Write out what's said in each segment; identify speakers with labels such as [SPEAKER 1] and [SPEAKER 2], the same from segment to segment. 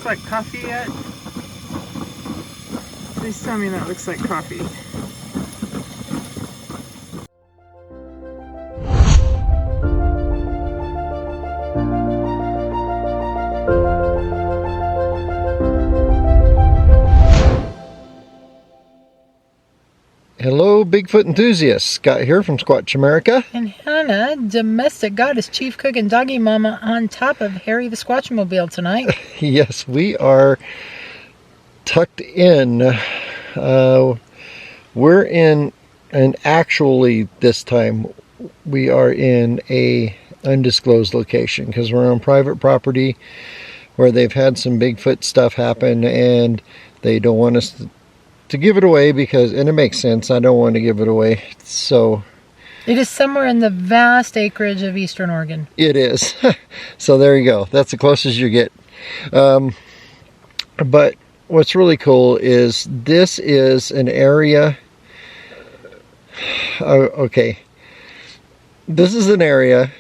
[SPEAKER 1] like coffee yet? Please tell me that looks like coffee.
[SPEAKER 2] Hello, Bigfoot enthusiasts. Scott here from SquatchAmerica.
[SPEAKER 1] And Hannah, domestic goddess, chief cook, and doggy mama on top of Harry the Squatchmobile tonight.
[SPEAKER 2] Yes, we are tucked in. We're in, and actually this time we are in a undisclosed location because we're on private property where they've had some Bigfoot stuff happen and they don't want us to give it away because, and it makes sense, I don't want to give it away. So
[SPEAKER 1] it is somewhere in the vast acreage of eastern Oregon.
[SPEAKER 2] It is. So there you go. That's the closest you get. But what's really cool is this is an area. Okay. This is an area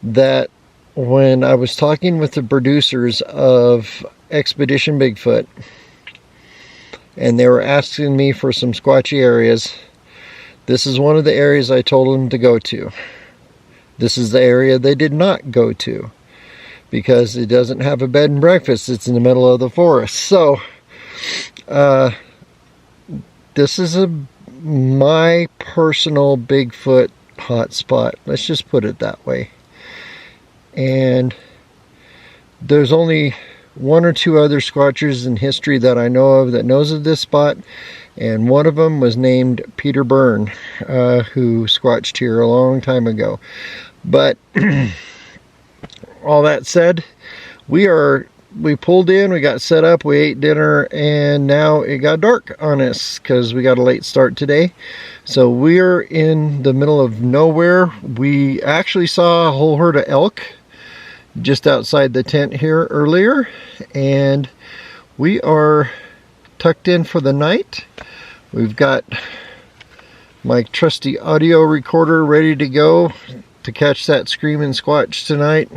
[SPEAKER 2] that when I was talking with the producers of Expedition Bigfoot, and they were asking me for some squatchy areas, this is one of the areas I told them to go to. This is the area they did not go to because it doesn't have a bed and breakfast. It's in the middle of the forest. So this is my personal Bigfoot hotspot. Let's just put it that way. And there's only one or two other squatchers in history that I know of that knows of this spot, and one of them was named Peter Byrne, who squatched here a long time ago. But all that said, we pulled in, we got set up, we ate dinner, and now it got dark on us because we got a late start today. So we're in the middle of nowhere. We actually saw a whole herd of elk just outside the tent here earlier, and we are tucked in for the night. We've got my trusty audio recorder ready to go to catch that screaming squatch tonight,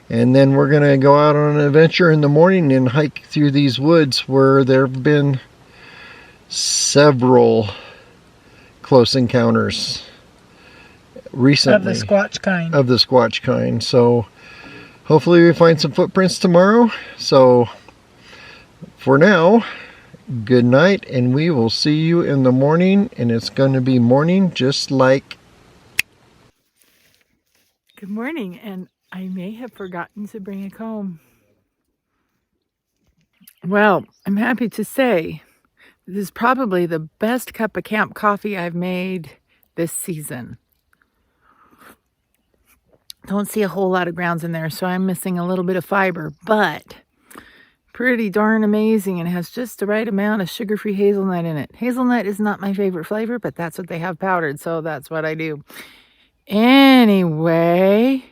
[SPEAKER 2] and then we're gonna go out on an adventure in the morning and hike through these woods where there have been several close encounters recently
[SPEAKER 1] Of the Squatch kind.
[SPEAKER 2] Of the Squatch kind. So hopefully we find some footprints tomorrow. So for now, good night, and we will see you in the morning, and it's going to be morning just like.
[SPEAKER 1] Good morning, and I may have forgotten to bring a comb. Well, I'm happy to say this is probably the best cup of camp coffee I've made this season. Don't see a whole lot of grounds in there, so I'm missing a little bit of fiber, but pretty darn amazing, and it has just the right amount of sugar-free hazelnut in it. Hazelnut is not my favorite flavor, but that's what they have powdered, so that's what I do. Anyway,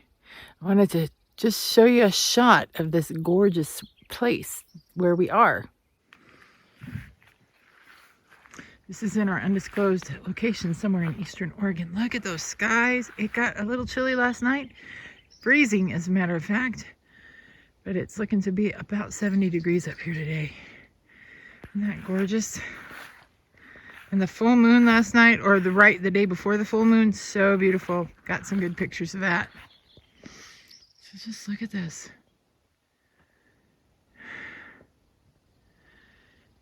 [SPEAKER 1] I wanted to just show you a shot of this gorgeous place where we are. This is in our undisclosed location somewhere in eastern Oregon. Look at those skies. It got a little chilly last night. Freezing, as a matter of fact. But it's looking to be about 70 degrees up here today. Isn't that gorgeous? And the full moon last night, or the day before the full moon, so beautiful. Got some good pictures of that. So just look at this.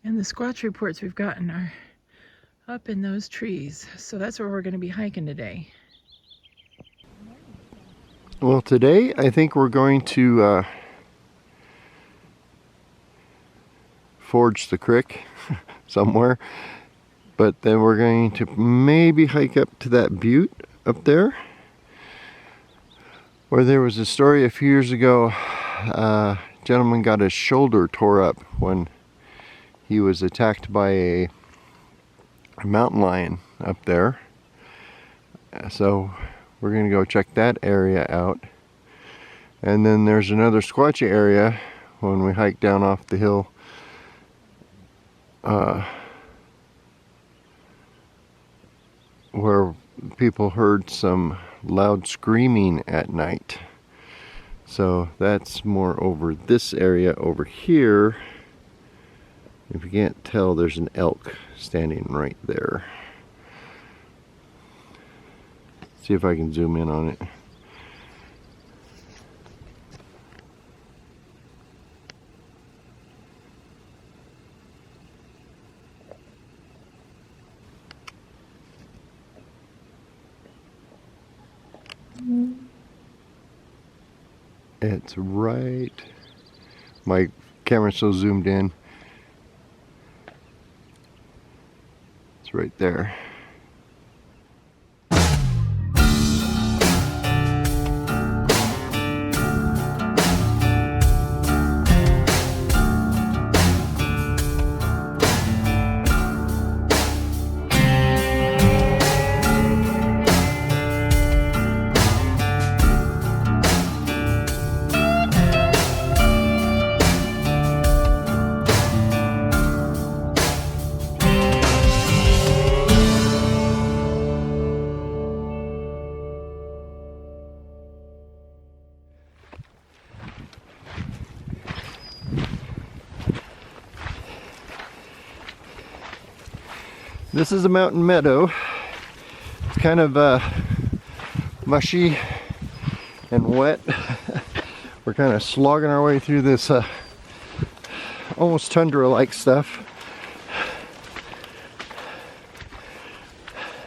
[SPEAKER 1] And the Squatch reports we've gotten are up in those trees. So that's where we're going to be hiking today.
[SPEAKER 2] Well, today I think we're going to forge the creek somewhere, but then we're going to maybe hike up to that butte up there where there was a story a few years ago. A gentleman got his shoulder tore up when he was attacked by a mountain lion up there. So we're going to go check that area out. And then there's another squatchy area when we hike down off the hill. Where people heard some loud screaming at night. So that's more over this area over here. If you can't tell, there's an elk standing right there. See if I can zoom in on it. It's right. My camera's so zoomed in. It's right there. This is a mountain meadow. It's kind of mushy and wet. We're kind of slogging our way through this almost tundra-like stuff.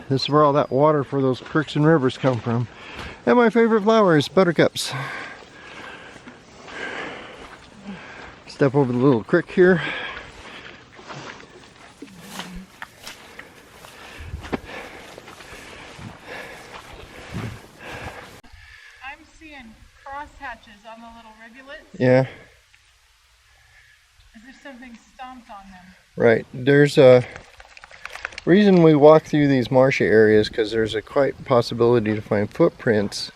[SPEAKER 2] This is where all that water for those creeks and rivers come from. And my favorite flower is buttercups. Step over the little creek here.
[SPEAKER 1] Crosshatches on the little rivulets.
[SPEAKER 2] Yeah.
[SPEAKER 1] As if something stomped on them.
[SPEAKER 2] Right. There's a reason we walk through these marshy areas because there's a quite possibility to find footprints.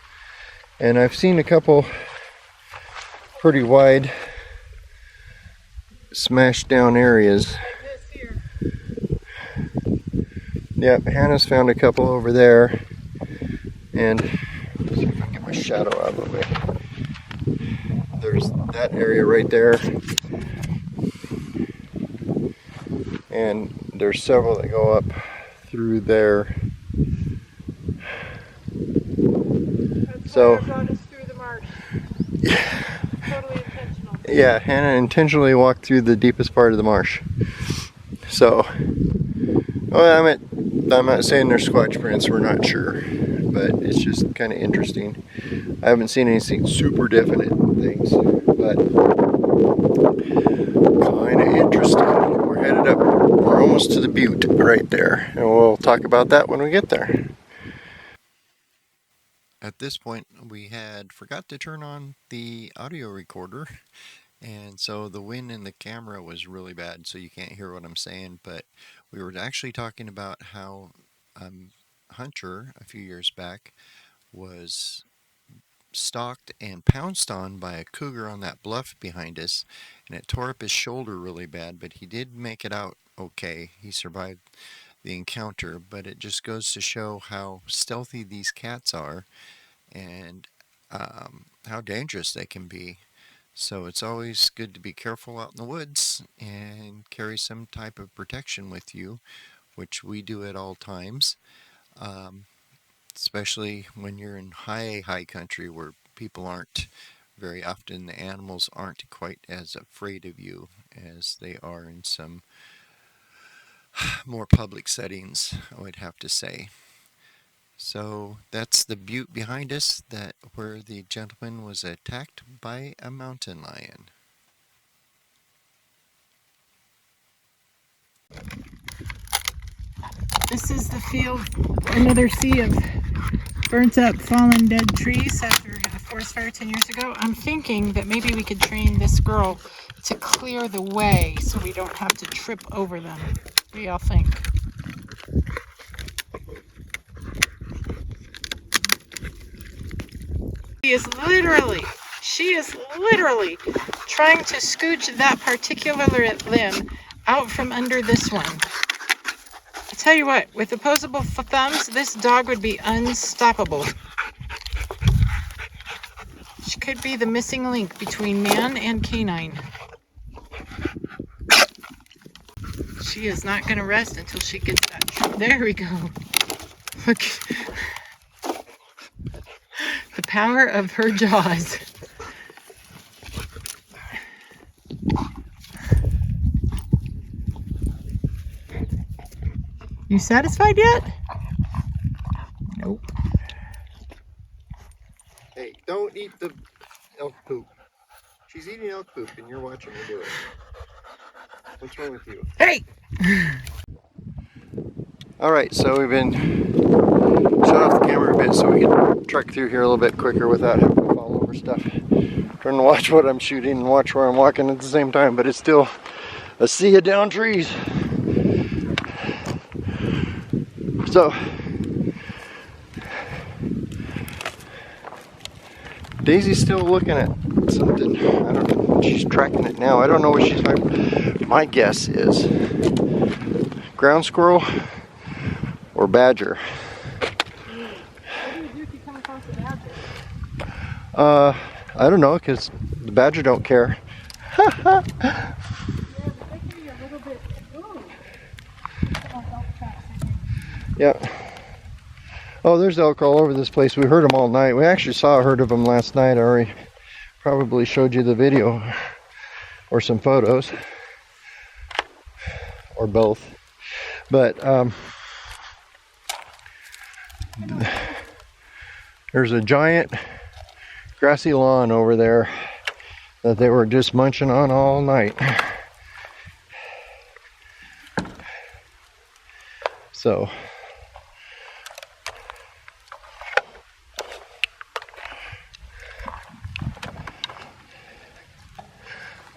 [SPEAKER 2] And I've seen a couple pretty wide smashed down areas.
[SPEAKER 1] This here.
[SPEAKER 2] Yep, Hannah's found a couple over there. And let's see if I can get my shadow out of the way. There's that area right there. And there's several that go up through there.
[SPEAKER 1] That's why I brought us through the marsh. Totally intentional.
[SPEAKER 2] Yeah, Hannah intentionally walked through the deepest part of the marsh. So, well, I'm not saying they're squatch prints, we're not sure. But it's just kind of interesting. I haven't seen anything super definite things, but kind of interesting. We're headed up, we're almost to the butte right there, and we'll talk about that when we get there. At this point, we had forgot to turn on the audio recorder, and so the wind in the camera was really bad, so you can't hear what I'm saying, but we were actually talking about how Hunter a few years back was stalked and pounced on by a cougar on that bluff behind us, and it tore up his shoulder really bad, but he did make it out okay. He survived the encounter, but it just goes to show how stealthy these cats are and how dangerous they can be. So it's always good to be careful out in the woods and carry some type of protection with you, which we do at all times. Especially when you're in high country where people aren't very often, the animals aren't quite as afraid of you as they are in some more public settings, I would have to say. So that's the butte behind us, that where the gentleman was attacked by a mountain lion.
[SPEAKER 1] This is the field, another sea of burnt up, fallen, dead trees after a forest fire 10 years ago. I'm thinking that maybe we could train this girl to clear the way so we don't have to trip over them. What do y'all think? She is literally trying to scooch that particular limb out from under this one. I tell you what, with opposable thumbs, this dog would be unstoppable. Squatch could be the missing link between man and canine. She is not going to rest until she gets that. There we go. Look. The power of her jaws. You satisfied yet? Nope.
[SPEAKER 2] Hey, don't eat the elk poop. She's eating elk poop and you're watching her do it. What's wrong with you?
[SPEAKER 1] Hey!
[SPEAKER 2] Alright, so we've been shut off the camera a bit so we can truck through here a little bit quicker without having to fall over stuff. Trying to watch what I'm shooting and watch where I'm walking at the same time, but it's still a sea of down trees. So, Daisy's still looking at something. I don't know. She's tracking it now. I don't know what she's like. My guess is ground squirrel or badger.
[SPEAKER 1] What do you do if you come across a badger?
[SPEAKER 2] I don't know, because the badger don't care.
[SPEAKER 1] Yeah, but they can be a little bit. Ooh.
[SPEAKER 2] Yeah. Oh, there's elk all over this place. We heard them all night. We actually saw a herd of them last night. I already probably showed you the video or some photos or both. But there's a giant grassy lawn over there that they were just munching on all night. So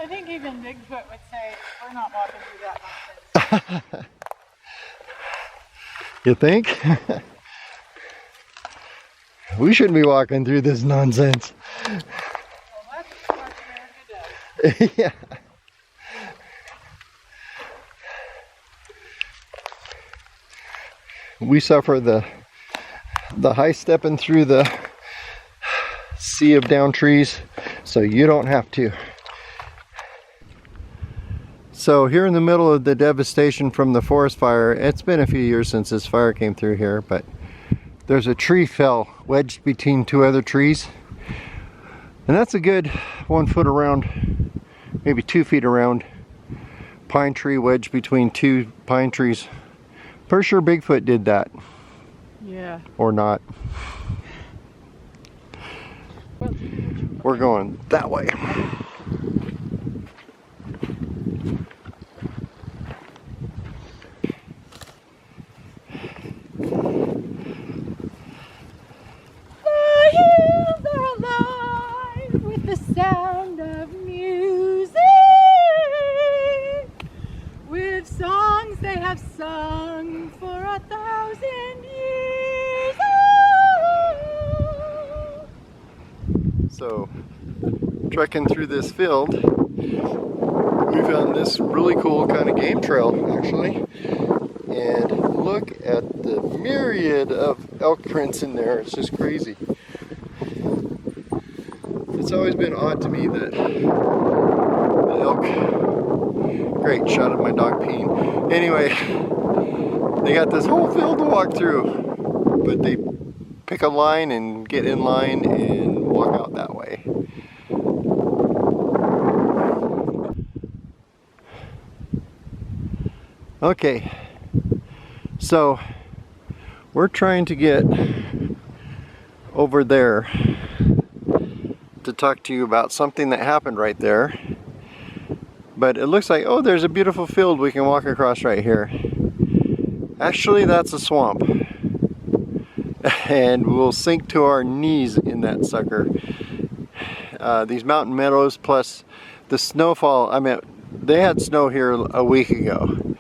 [SPEAKER 1] I think even Bigfoot would say, we're not walking through that nonsense.
[SPEAKER 2] You think? We shouldn't be walking through this nonsense.
[SPEAKER 1] Well, that's what Squatch America does.
[SPEAKER 2] Yeah. We suffer the high stepping through the sea of down trees, so you don't have to. So here in the middle of the devastation from the forest fire, it's been a few years since this fire came through here, but there's a tree fell wedged between two other trees. And that's a good 1 foot around, maybe 2 feet around pine tree wedged between two pine trees. For sure Bigfoot did that.
[SPEAKER 1] Yeah.
[SPEAKER 2] Or not.
[SPEAKER 1] Well,
[SPEAKER 2] We're going that way.
[SPEAKER 1] the hills are alive with the sound of music, with songs they have sung for 1,000 years. Oh.
[SPEAKER 2] So, trekking through this field, we found this really cool kind of game trail, actually. And look at the myriad of elk prints in there. It's just crazy. It's always been odd to me that the elk... Great shot of my dog peeing. Anyway, they got this whole field to walk through, but they pick a line and get in line and walk out that way. Okay, so we're trying to get over there to talk to you about something that happened right there. But it looks like, oh, there's a beautiful field we can walk across right here. Actually, that's a swamp. And we'll sink to our knees in that sucker. These mountain meadows plus the snowfall, I mean, they had snow here a week ago.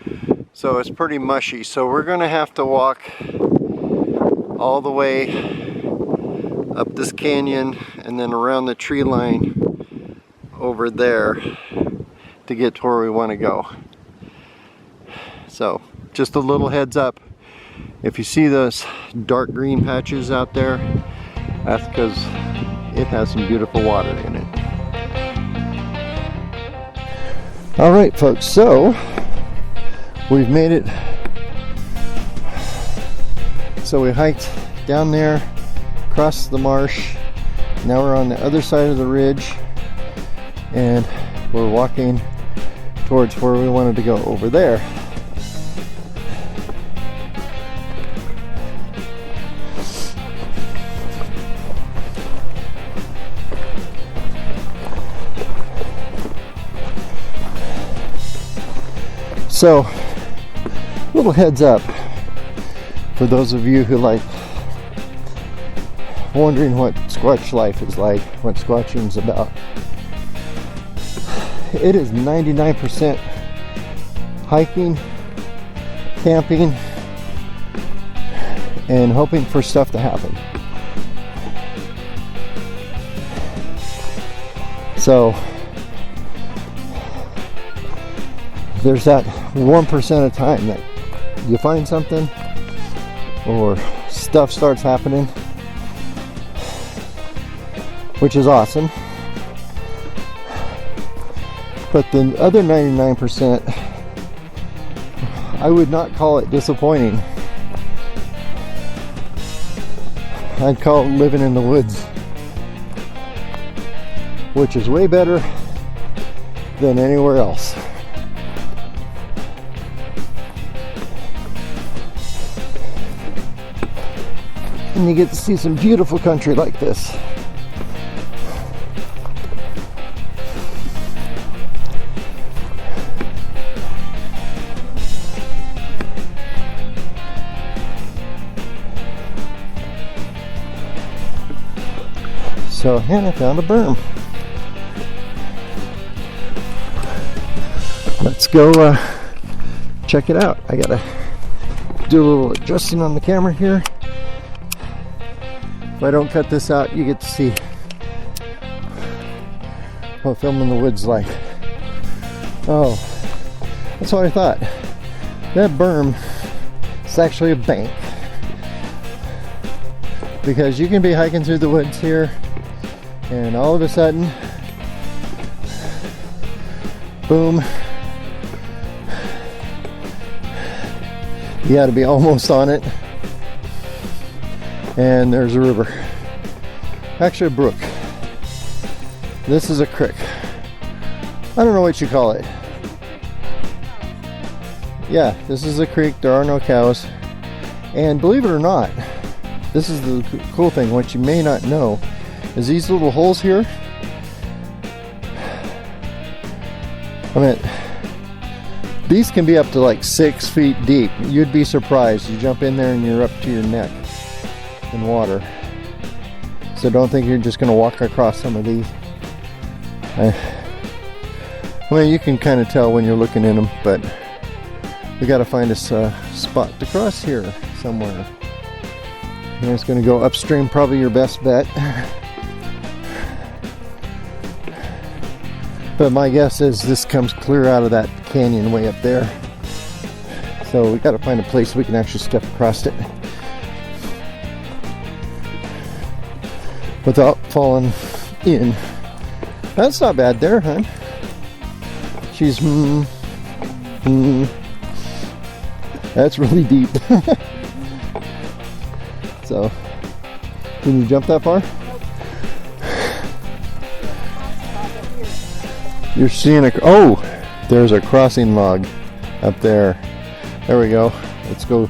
[SPEAKER 2] So it's pretty mushy. So we're gonna have to walk all the way up this canyon and then around the tree line over there to get to where we want to go. So just a little heads up, if you see those dark green patches out there, that's because it has some beautiful water in it. All right, folks, so we've made it. So we hiked down there, across the marsh. Now we're on the other side of the ridge, and we're walking towards where we wanted to go, over there. So, little heads up for those of you who like wondering what Squatch life is like, what Squatching's about. It is 99% hiking, camping, and hoping for stuff to happen. So there's that 1% of time that you find something or stuff starts happening, which is awesome. But the other 99%, I would not call it disappointing. I'd call it living in the woods, which is way better than anywhere else. And you get to see some beautiful country like this. So Hannah found a berm. Let's go check it out. I gotta do a little adjusting on the camera here. If I don't cut this out, you get to see what filming the woods like. Oh, that's what I thought. That berm is actually a bank, because you can be hiking through the woods here and all of a sudden, boom, you got to be almost on it, and there's a river, actually a brook. This is a creek. I don't know what you call it. Yeah, this is a creek. There are no cows, and believe it or not, this is the cool thing. What you may not know is these little holes here. I mean, these can be up to like 6 feet deep. You'd be surprised. You jump in there and you're up to your neck in water. So don't think you're just going to walk across some of these. Well, you can kind of tell when you're looking in them, but we got to find us a spot to cross here somewhere. And it's going to go upstream, probably your best bet. But my guess is this comes clear out of that canyon way up there. So we got to find a place we can actually step across it without falling in. That's not bad there, huh? She's that's really deep. So, can you jump that far? You're seeing a, oh, there's a crossing log up there. There we go. Let's go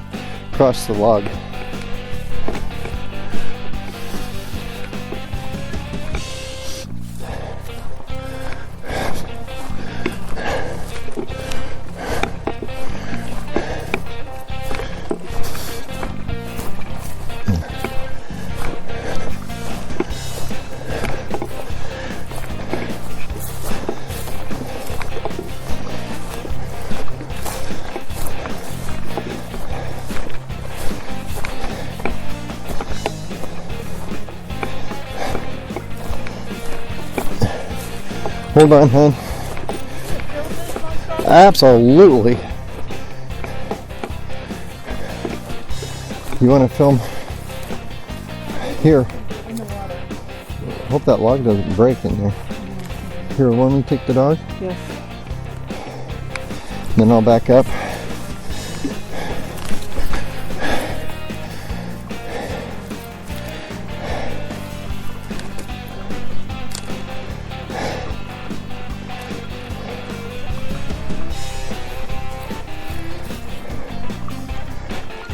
[SPEAKER 2] cross the log. Hold on, hon. Absolutely. You want to film here? In the water. Hope that log doesn't break in there. Here, let me take the dog.
[SPEAKER 1] Yes.
[SPEAKER 2] Then I'll back up.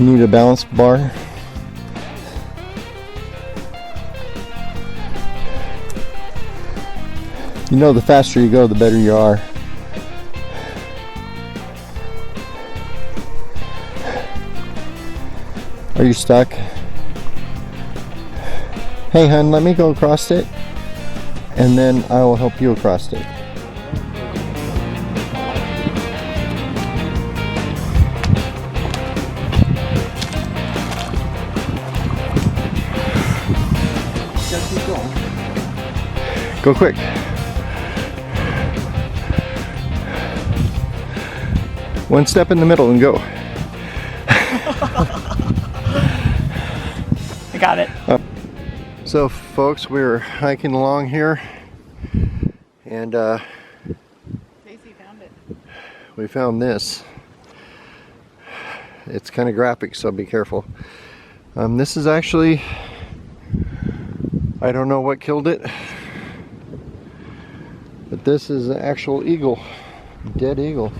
[SPEAKER 2] You need a balance bar. You know, the faster you go, the better you are. Are you stuck? Hey, hun, let me go across it, and then I will help you across it. Go quick. One step in the middle and go.
[SPEAKER 1] I got it.
[SPEAKER 2] So folks, we're hiking along here, and
[SPEAKER 1] Daisy found it.
[SPEAKER 2] we found this. It's kind of graphic, so be careful. This is actually, I don't know what killed it, but this is an actual eagle, dead eagle.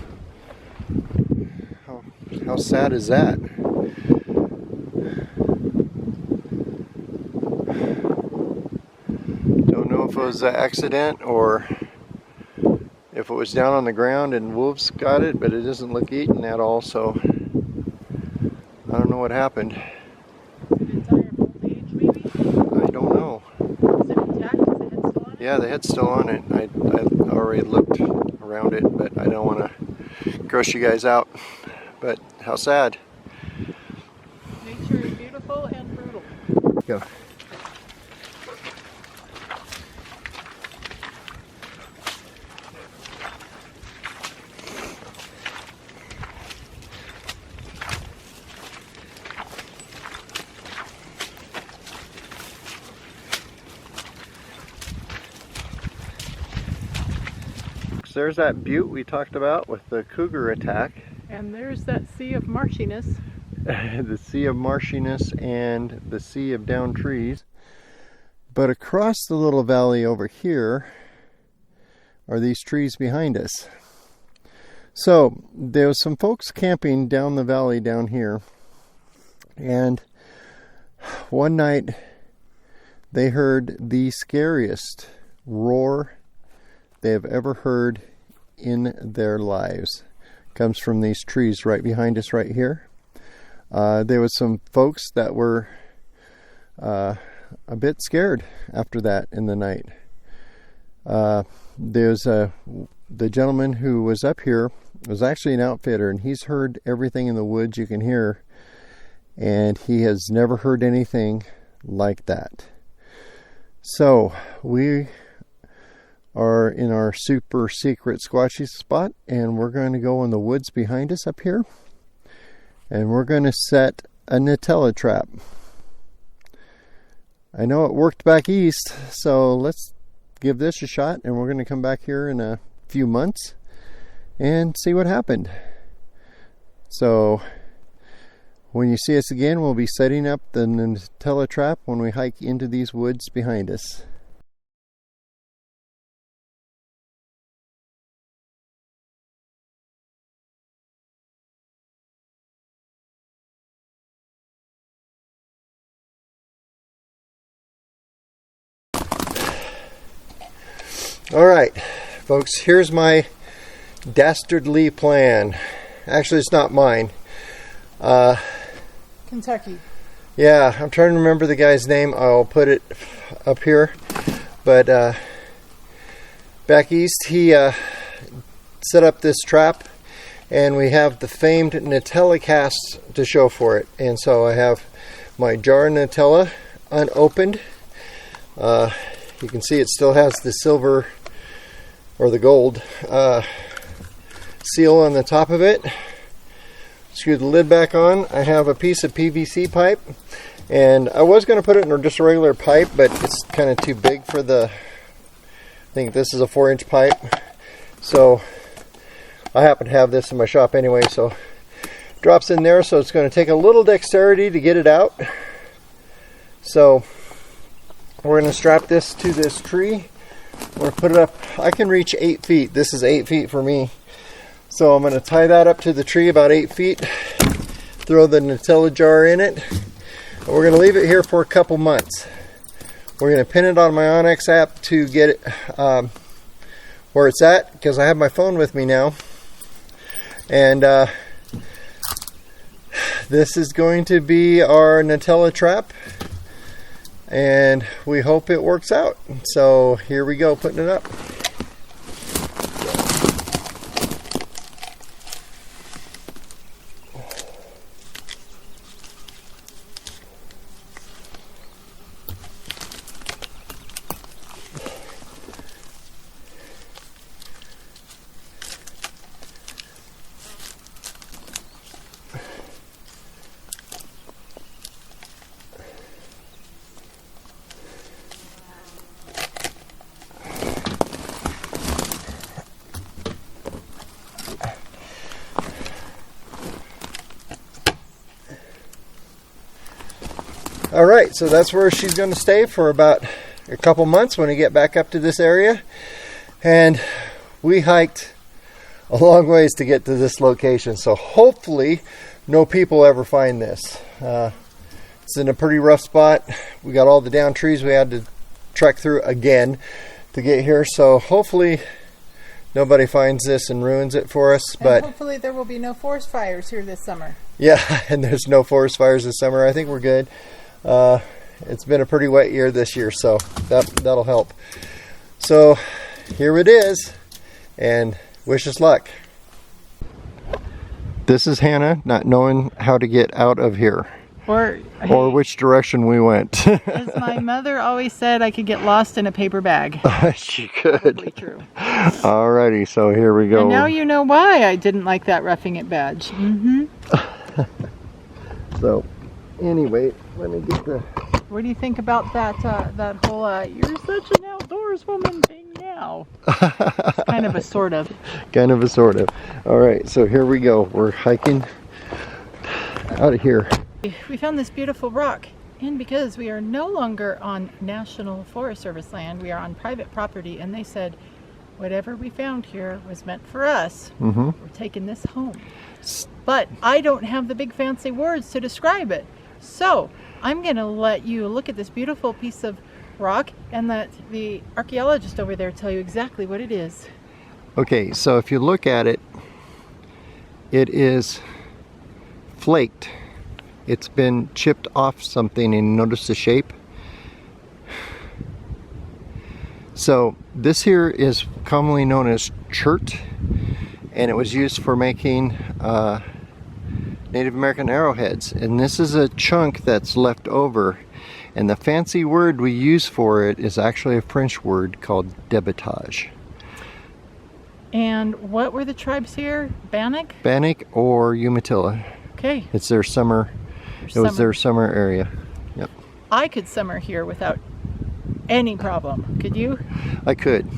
[SPEAKER 2] How sad is that? Don't know if it was an accident or if it was down on the ground and wolves got it, but it doesn't look eaten at all, so I don't know what happened.
[SPEAKER 1] Its entire old age, maybe?
[SPEAKER 2] I don't know.
[SPEAKER 1] Is it intact? Is the head still on it?
[SPEAKER 2] Yeah, the head's still on it. I already looked around it, but I don't want to gross you guys out. But how sad.
[SPEAKER 1] Nature is beautiful and brutal.
[SPEAKER 2] Go. There's that butte we talked about with the cougar attack.
[SPEAKER 1] And there's that sea of marshiness.
[SPEAKER 2] The sea of marshiness and the sea of down trees. But across the little valley over here are these trees behind us. So there was some folks camping down the valley down here, and one night they heard the scariest roar they have ever heard in their lives. Comes from these trees right behind us right here. There was some folks that were a bit scared after that in the night. There's the gentleman who was up here was actually an outfitter, and he's heard everything in the woods you can hear, and he has never heard anything like that. So we are in our super secret squatchy spot, and we're going to go in the woods behind us up here, and we're going to set a Nutella trap. I know it worked back east, so let's give this a shot, and we're going to come back here in a few months and see what happened. So when you see us again, we'll be setting up the Nutella trap when we hike into these woods behind us. All right, folks, here's my dastardly plan. Actually, it's not mine.
[SPEAKER 1] Kentucky.
[SPEAKER 2] Yeah, I'm trying to remember the guy's name. I'll put it up here. But back east, he set up this trap, and we have the famed Nutella cast to show for it. And so I have my jar of Nutella unopened. You can see it still has the silver or the gold seal on the top of it. Screw the lid back on. I have a piece of PVC pipe, And I was going to put it in just a regular pipe, but it's kind of too big for the, I think this is a 4-inch pipe. So I happen to have this in my shop anyway, so drops in there. So it's going to take a little dexterity to get it out. So we're going to strap this to this tree. We're going to put it up. I can reach 8 feet. This is 8 feet for me. So I'm going to tie that up to the tree about 8 feet. Throw the Nutella jar in it. And we're going to leave it here for a couple months. We're going to pin it on my Onyx app to get it where it's at, because I have my phone with me now. And this is going to be our Nutella trap. And we hope it works out. So here we go, putting it up. Alright, so that's where she's going to stay for about a couple months when we get back up to this area. And we hiked a long ways to get to this location, so hopefully no people ever find this. It's in a pretty rough spot. We got all the down trees we had to trek through again to get here, so hopefully nobody finds this and ruins it for us. But
[SPEAKER 1] hopefully there will be no forest fires here this summer.
[SPEAKER 2] Yeah, and there's no forest fires this summer. I think we're good. It's been a pretty wet year this year, so that'll help. So here it is, and wish us luck. This is Hannah not knowing how to get out of here, or which direction we went.
[SPEAKER 1] As my mother always said, I could get lost in a paper bag.
[SPEAKER 2] She could.
[SPEAKER 1] Probably true.
[SPEAKER 2] Alrighty, so here we go.
[SPEAKER 1] And now you know why I didn't like that roughing it badge.
[SPEAKER 2] So anyway, let me get the...
[SPEAKER 1] What do you think about that that whole you're such an outdoors woman thing now? It's kind of a sort of.
[SPEAKER 2] Kind of a sort of. Alright, so here we go. We're hiking out of here.
[SPEAKER 1] We found this beautiful rock, and because we are no longer on National Forest Service land, we are on private property, and they said whatever we found here was meant for us. We're taking this home. But I don't have the big fancy words to describe it. So I'm going to let you look at this beautiful piece of rock and let the archaeologist over there tell you exactly what it is.
[SPEAKER 2] Okay, so if you look at it, it is flaked. It's been chipped off something, and notice the shape. So this here is commonly known as chert, and it was used for making Native American arrowheads, and this is a chunk that's left over, and the fancy word we use for it is actually a French word called debitage.
[SPEAKER 1] And what were the tribes here? Bannock?
[SPEAKER 2] Bannock or Umatilla.
[SPEAKER 1] Okay.
[SPEAKER 2] It's their summer, it was their summer area. Yep.
[SPEAKER 1] I could summer here without any problem. Could you?
[SPEAKER 2] I could.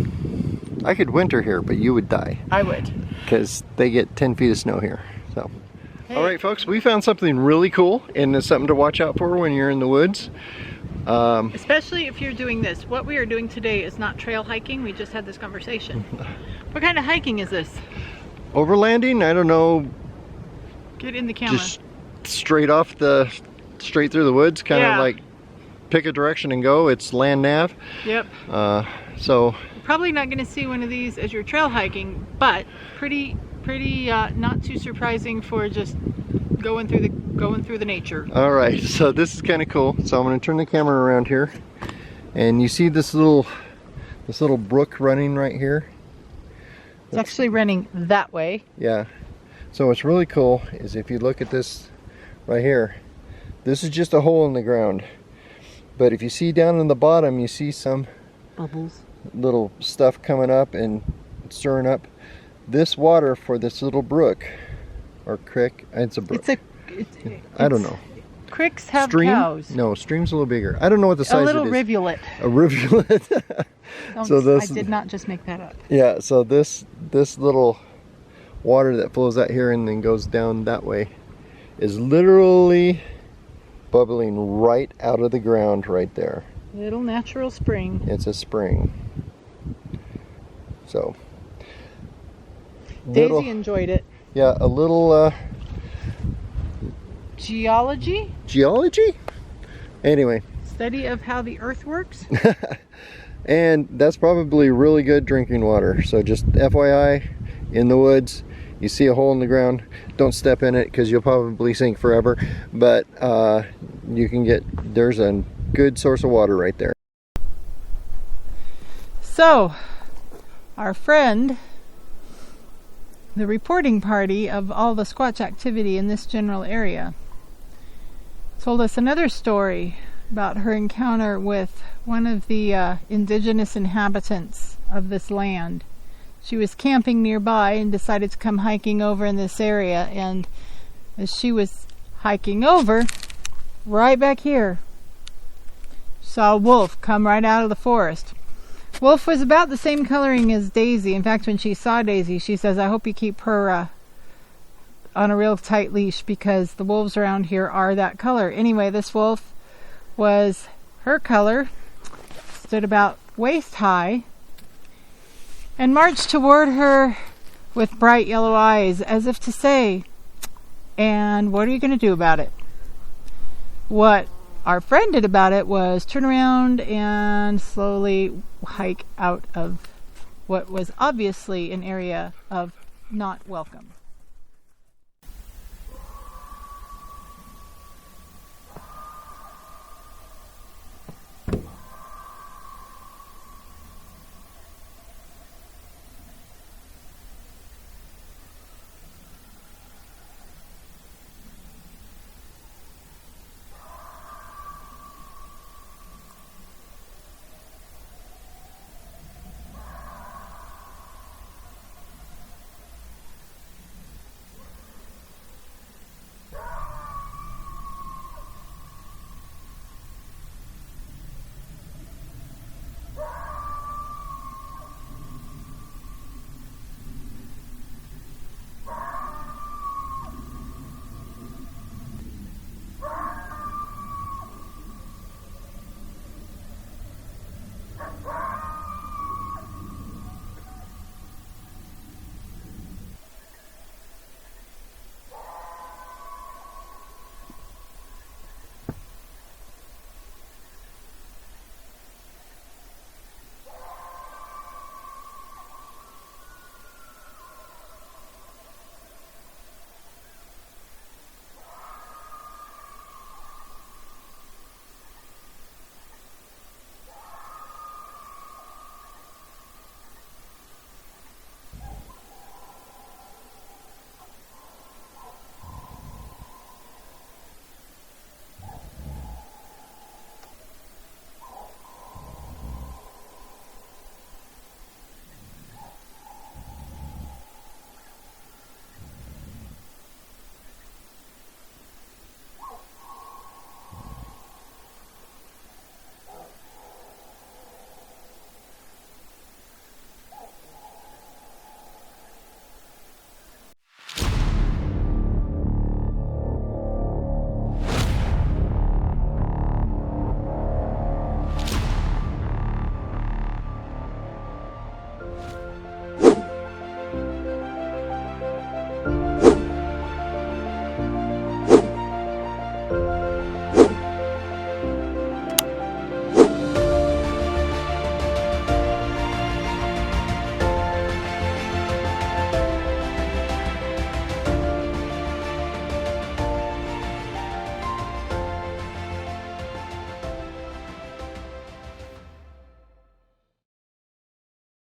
[SPEAKER 2] I could winter here, but you would die.
[SPEAKER 1] I would.
[SPEAKER 2] Because they get 10 feet of snow here. So.
[SPEAKER 1] Hey.
[SPEAKER 2] Alright folks, we found something really cool, and it's something to watch out for when you're in the woods.
[SPEAKER 1] Especially if you're doing this. What we are doing today is not trail hiking. We just had this conversation. What kind of hiking is this?
[SPEAKER 2] Overlanding? I don't know.
[SPEAKER 1] Get in the camera.
[SPEAKER 2] Just straight through the woods, kind of like pick a direction and go. It's land nav.
[SPEAKER 1] Yep.
[SPEAKER 2] So
[SPEAKER 1] you're probably not going to see one of these as you're trail hiking, but pretty not too surprising for just going through the nature.
[SPEAKER 2] All right, so this is kind of cool. So I'm going to turn the camera around here, and you see this little brook running right here.
[SPEAKER 1] It's actually running that way.
[SPEAKER 2] Yeah. So what's really cool is if you look at this right here, this is just a hole in the ground. But if you see down in the bottom, you see some
[SPEAKER 1] bubbles,
[SPEAKER 2] little stuff coming up and stirring up. This water for this little brook or creek, it's a brook.
[SPEAKER 1] It's
[SPEAKER 2] I don't know.
[SPEAKER 1] Creeks have
[SPEAKER 2] stream?
[SPEAKER 1] cows.
[SPEAKER 2] No, stream's a little bigger. I don't know what the size
[SPEAKER 1] A little
[SPEAKER 2] it is.
[SPEAKER 1] rivulet.
[SPEAKER 2] A rivulet. So this,
[SPEAKER 1] I did not just make that up.
[SPEAKER 2] yeah, so this little water that flows out here and then goes down that way is literally bubbling right out of the ground right there.
[SPEAKER 1] Little natural spring.
[SPEAKER 2] It's a spring. So
[SPEAKER 1] Daisy enjoyed it.
[SPEAKER 2] yeah, a little
[SPEAKER 1] Geology?
[SPEAKER 2] geology? Anyway.
[SPEAKER 1] Study of how the earth works?
[SPEAKER 2] And that's probably really good drinking water. So just FYI, in the woods, you see a hole in the ground, don't step in it because you'll probably sink forever. But you can there's a good source of water right there.
[SPEAKER 1] So, our friend, the reporting party of all the Squatch activity in this general area, told us another story about her encounter with one of the indigenous inhabitants of this land. She was camping nearby and decided to come hiking over in this area, and as she was hiking over, right back here, saw a wolf come right out of the forest. Wolf was about the same coloring as Daisy. In fact, when she saw Daisy, she says, I hope you keep her on a real tight leash because the wolves around here are that color. Anyway, this wolf was her color, stood about waist high, and marched toward her with bright yellow eyes, as if to say, and what are you going to do about it? What our friend did about it was turn around and slowly hike out of what was obviously an area of not welcome.